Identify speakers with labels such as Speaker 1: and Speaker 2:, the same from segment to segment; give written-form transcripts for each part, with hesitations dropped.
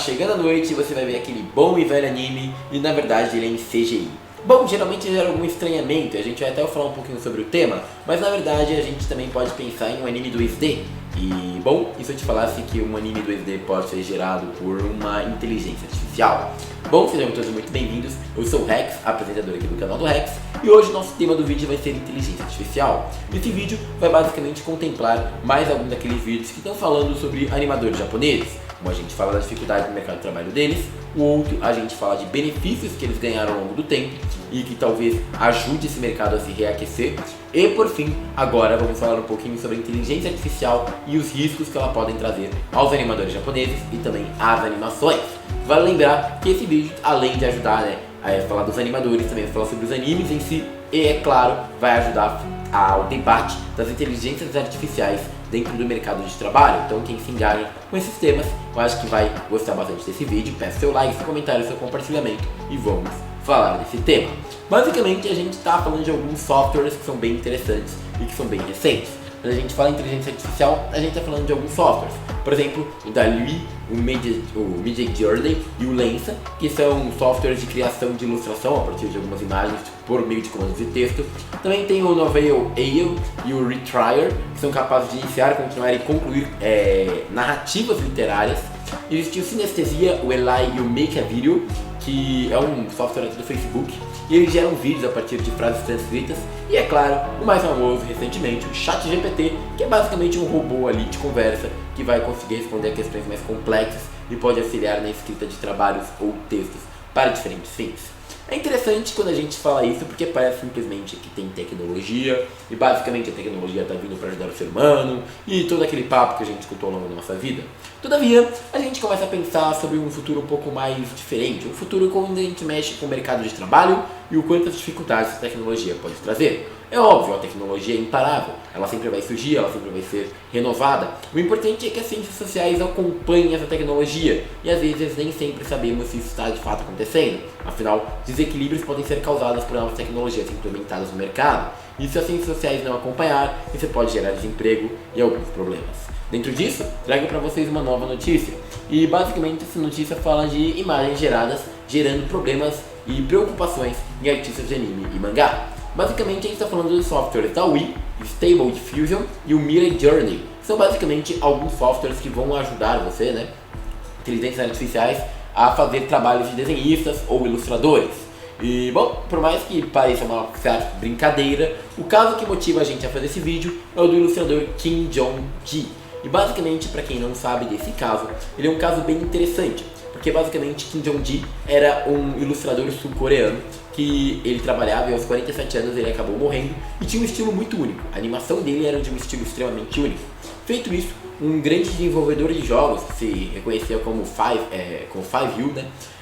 Speaker 1: Chegando a noite você vai ver aquele bom e velho anime e na verdade ele é em CGI. Bom, geralmente gera algum estranhamento, a gente vai até falar um pouquinho sobre o tema, mas na verdade a gente também pode pensar em um anime 2D. E bom, e se eu te falasse que um anime 2D pode ser gerado por uma inteligência artificial? Bom, sejam todos muito bem-vindos, eu sou o Rex, apresentador aqui do canal do Rex, e hoje nosso tema do vídeo vai ser inteligência artificial. Esse vídeo vai basicamente contemplar mais alguns daqueles vídeos que estão falando sobre animadores japoneses. Um a gente fala da dificuldade no mercado de trabalho deles, o outro a gente fala de benefícios que eles ganharam ao longo do tempo e que talvez ajude esse mercado a se reaquecer. E por fim, agora vamos falar um pouquinho sobre a inteligência artificial e os riscos que ela pode trazer aos animadores japoneses e também às animações. Vale lembrar que esse vídeo, além de ajudar a falar dos animadores, também vai falar sobre os animes em si e, é claro, vai ajudar ao debate das inteligências artificiais dentro do mercado de trabalho. Então quem se engaja com esses temas, eu acho que vai gostar bastante desse vídeo. Peço seu like, seu comentário, seu compartilhamento e vamos falar desse tema. Basicamente a gente está falando de alguns softwares que são bem interessantes e que são bem recentes. Quando a gente fala em inteligência artificial, a gente está falando de alguns softwares. Por exemplo, o DALL-E, o Midjourney e o Lensa, que são softwares de criação de ilustração a partir de algumas imagens por meio de comandos de texto. Também tem o Novell AI e o Retryer, que são capazes de iniciar, continuar e concluir narrativas literárias. Existe o Sinestesia, o Eli e o Make a Video, que é um software aqui do Facebook, e eles geram vídeos a partir de frases transcritas. E é claro, o mais famoso recentemente, o ChatGPT, que é basicamente um robô ali de conversa que vai conseguir responder a questões mais complexas e pode auxiliar na escrita de trabalhos ou textos para diferentes fins. É interessante quando a gente fala isso porque parece simplesmente que tem tecnologia e basicamente a tecnologia está vindo para ajudar o ser humano e todo aquele papo que a gente escutou ao longo da nossa vida. Todavia, a gente começa a pensar sobre um futuro um pouco mais diferente, um futuro onde a gente mexe com o mercado de trabalho e o quantas dificuldades a tecnologia pode trazer. É óbvio, a tecnologia é imparável, ela sempre vai surgir, ela sempre vai ser renovada. O importante é que as ciências sociais acompanhem essa tecnologia e às vezes nem sempre sabemos se isso está de fato acontecendo. Afinal, desequilíbrios podem ser causados por novas tecnologias implementadas no mercado. E se as ciências sociais não acompanhar, isso pode gerar desemprego e alguns problemas. Dentro disso, trago para vocês uma nova notícia. E basicamente essa notícia fala de imagens geradas gerando problemas e preocupações em artistas de anime e mangá. Basicamente a gente está falando dos softwares DALL-E, Stable Diffusion e o Midjourney, que são basicamente alguns softwares que vão ajudar você, inteligências artificiais, a fazer trabalhos de desenhistas ou ilustradores. E bom, por mais que pareça uma certa brincadeira, o caso que motiva a gente a fazer esse vídeo é o do ilustrador Kim Jong-gi. E basicamente, para quem não sabe desse caso, ele é um caso bem interessante, porque basicamente Kim Jong-gi era um ilustrador sul-coreano que ele trabalhava e aos 47 anos ele acabou morrendo e tinha um estilo muito único. A animação dele era de um estilo extremamente único. Feito isso, um grande desenvolvedor de jogos que se reconhecia como FiveU,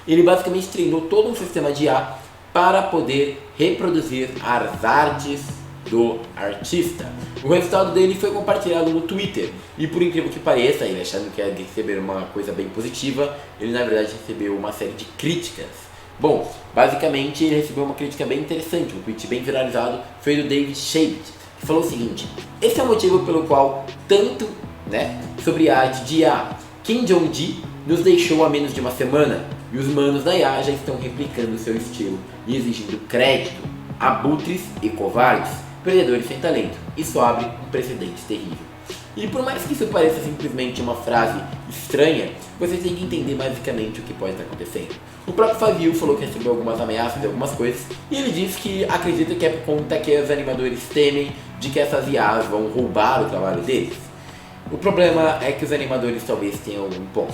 Speaker 1: ele basicamente treinou todo um sistema de IA para poder reproduzir as artes do artista. O resultado dele foi compartilhado no Twitter e por incrível que pareça, ele achando que ia receber uma coisa bem positiva, ele na verdade recebeu uma série de críticas. Bom, basicamente ele recebeu uma crítica bem interessante, um tweet bem viralizado, foi do David Shade, que falou o seguinte: esse é o motivo pelo qual tanto, sobre a arte de IA, Kim Jong-gi nos deixou há menos de uma semana e os manos da IA já estão replicando seu estilo e exigindo crédito, abutres e covardes, perdedores sem talento. Isso abre um precedente terrível. E por mais que isso pareça simplesmente uma frase estranha, você tem que entender basicamente o que pode estar acontecendo. O próprio FiveU falou que recebeu algumas ameaças e algumas coisas, e ele disse que acredita que é por conta que os animadores temem de que essas IAs vão roubar o trabalho deles. O problema é que os animadores talvez tenham um ponto.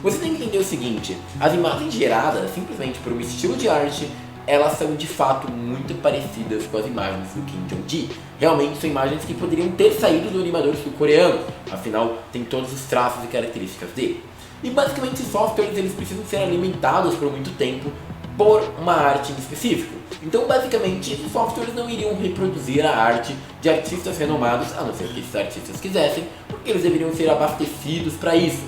Speaker 1: Você tem que entender o seguinte: as imagens geradas simplesmente por um estilo de arte, elas são de fato muito parecidas com as imagens do Kim Jong-gi. Realmente são imagens que poderiam ter saído do animador sul-coreano, afinal tem todos os traços e características dele. E basicamente esses softwares eles precisam ser alimentados por muito tempo por uma arte em específico. Então basicamente esses softwares não iriam reproduzir a arte de artistas renomados, a não ser que esses artistas quisessem, porque eles deveriam ser abastecidos para isso.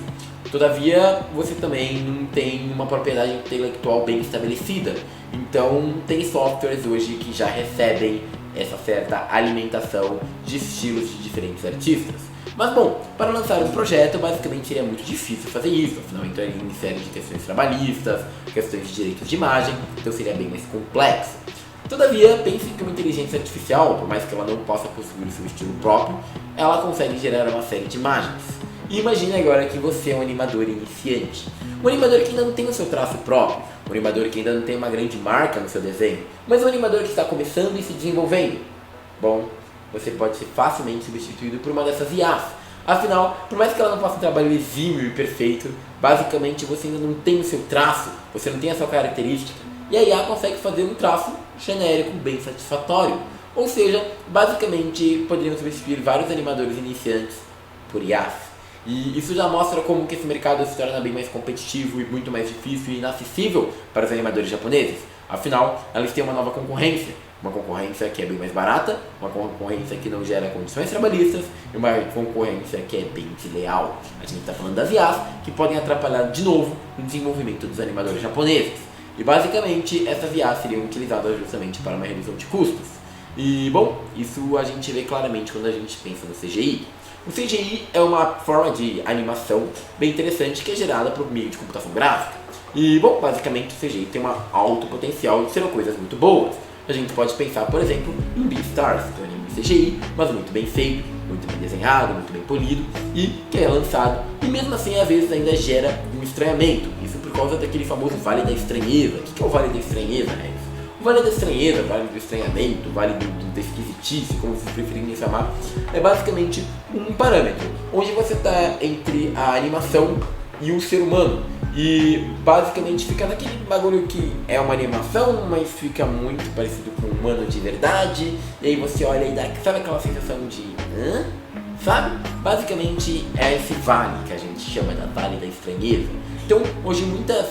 Speaker 1: Todavia, você também não tem uma propriedade intelectual bem estabelecida. Então, tem softwares hoje que já recebem essa certa alimentação de estilos de diferentes artistas. Mas bom, para lançar um projeto basicamente seria muito difícil fazer isso, afinal entraria em série de questões trabalhistas, questões de direitos de imagem, então seria bem mais complexo. Todavia, pense que uma inteligência artificial, por mais que ela não possa possuir seu estilo próprio, ela consegue gerar uma série de imagens. E imagine agora que você é um animador iniciante, um animador que ainda não tem o seu traço próprio, um animador que ainda não tem uma grande marca no seu desenho, mas um animador que está começando e se desenvolvendo. Bom, você pode ser facilmente substituído por uma dessas IAs. Afinal, por mais que ela não faça um trabalho exímio e perfeito, basicamente você ainda não tem o seu traço, você não tem a sua característica, e a IA consegue fazer um traço genérico bem satisfatório. Ou seja, basicamente poderíamos substituir vários animadores iniciantes por IAs. E isso já mostra como que esse mercado se torna bem mais competitivo e muito mais difícil e inacessível para os animadores japoneses. Afinal, eles têm uma nova concorrência. Uma concorrência que é bem mais barata, uma concorrência que não gera condições trabalhistas e uma concorrência que é bem desleal. A gente está falando das IAs que podem atrapalhar de novo o desenvolvimento dos animadores japoneses. E basicamente essas IAs seriam utilizadas justamente para uma redução de custos. E bom, isso a gente vê claramente quando a gente pensa no CGI. O CGI é uma forma de animação bem interessante que é gerada por meio de computação gráfica. E bom, basicamente o CGI tem um alto potencial de ser coisas muito boas. A gente pode pensar, por exemplo, em Beastars, que é um anime de CGI, mas muito bem feito, muito bem desenhado, muito bem polido e que é lançado. E mesmo assim, às vezes, ainda gera um estranhamento. Isso por causa daquele famoso Vale da Estranheza. O que é o Vale da Estranheza, né? O Vale da Estranheza, Vale do Estranhamento, Vale do Esquisitice, como vocês preferirem chamar, é basicamente um parâmetro, onde você está entre a animação e o ser humano. E basicamente fica naquele bagulho que é uma animação, mas fica muito parecido com um humano de verdade. E aí você olha e dá, sabe aquela sensação de... hã? Sabe? Basicamente é esse vale que a gente chama de Vale da Estranheza. Então hoje muitas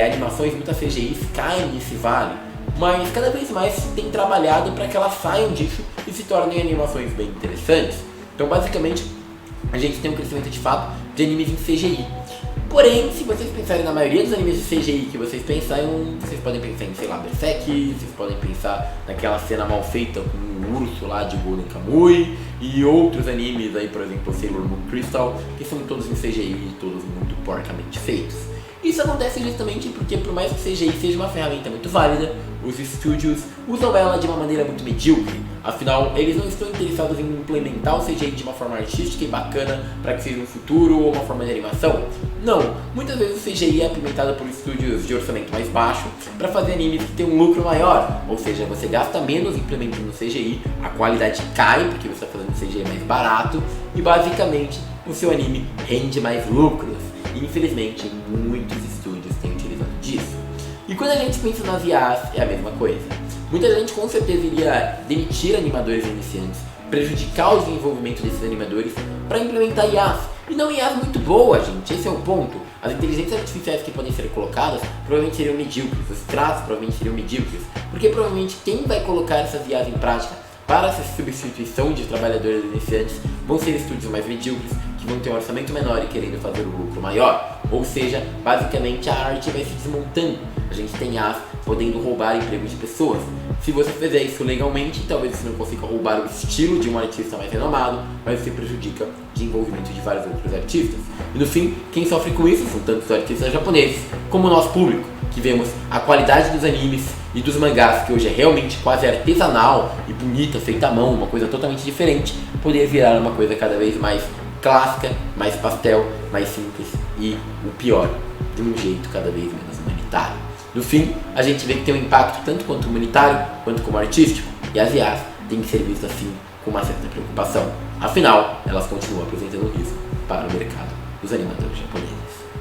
Speaker 1: animações, muitas CGIs caem nesse vale, mas cada vez mais se tem trabalhado para que elas saiam disso e se tornem animações bem interessantes. Então basicamente a gente tem um crescimento de fato de animes em CGI. Porém, se vocês pensarem na maioria dos animes de CGI que vocês pensam, vocês podem pensar em, sei lá, Berserk, vocês podem pensar naquela cena mal feita com o urso lá de Golden Kamuy e outros animes aí, por exemplo, Sailor Moon Crystal, que são todos em CGI e todos muito porcamente feitos. Isso acontece justamente porque, por mais que CGI seja uma ferramenta muito válida, os estúdios usam ela de uma maneira muito medíocre. Afinal, eles não estão interessados em implementar o CGI de uma forma artística e bacana para que seja um futuro ou uma forma de animação. Não, muitas vezes o CGI é implementado por estúdios de orçamento mais baixo para fazer animes que tenham um lucro maior. Ou seja, você gasta menos implementando CGI, a qualidade cai porque você está fazendo CGI mais barato e basicamente o seu anime rende mais lucros. E infelizmente muitos estúdios têm utilizado disso. E quando a gente pensa nas IAs é a mesma coisa. Muita gente com certeza iria demitir animadores iniciantes, prejudicar o desenvolvimento desses animadores para implementar IAs. E não IAs muito boas, gente, esse é o ponto. As inteligências artificiais que podem ser colocadas provavelmente seriam medíocres, os traços provavelmente seriam medíocres, porque provavelmente quem vai colocar essas IAs em prática para essa substituição de trabalhadores iniciantes vão ser estúdios mais medíocres, que vão ter um orçamento menor e querendo fazer um lucro maior. Ou seja, basicamente a arte vai se desmontando. A gente tem IAs podendo roubar empregos de pessoas. Se você fizer isso legalmente, talvez você não consiga roubar o estilo de um artista mais renomado, mas você prejudica o desenvolvimento de vários outros artistas. E no fim, quem sofre com isso são tanto os artistas japoneses como o nosso público, que vemos a qualidade dos animes e dos mangás, que hoje é realmente quase artesanal e bonita, feita à mão, uma coisa totalmente diferente, poder virar uma coisa cada vez mais clássica, mais pastel, mais simples e, o pior, de um jeito cada vez menos humanitário. No fim, a gente vê que tem um impacto tanto quanto humanitário quanto como artístico, e as IAs têm que ser vistas assim com uma certa preocupação. Afinal, elas continuam apresentando risco para o mercado dos animadores japoneses.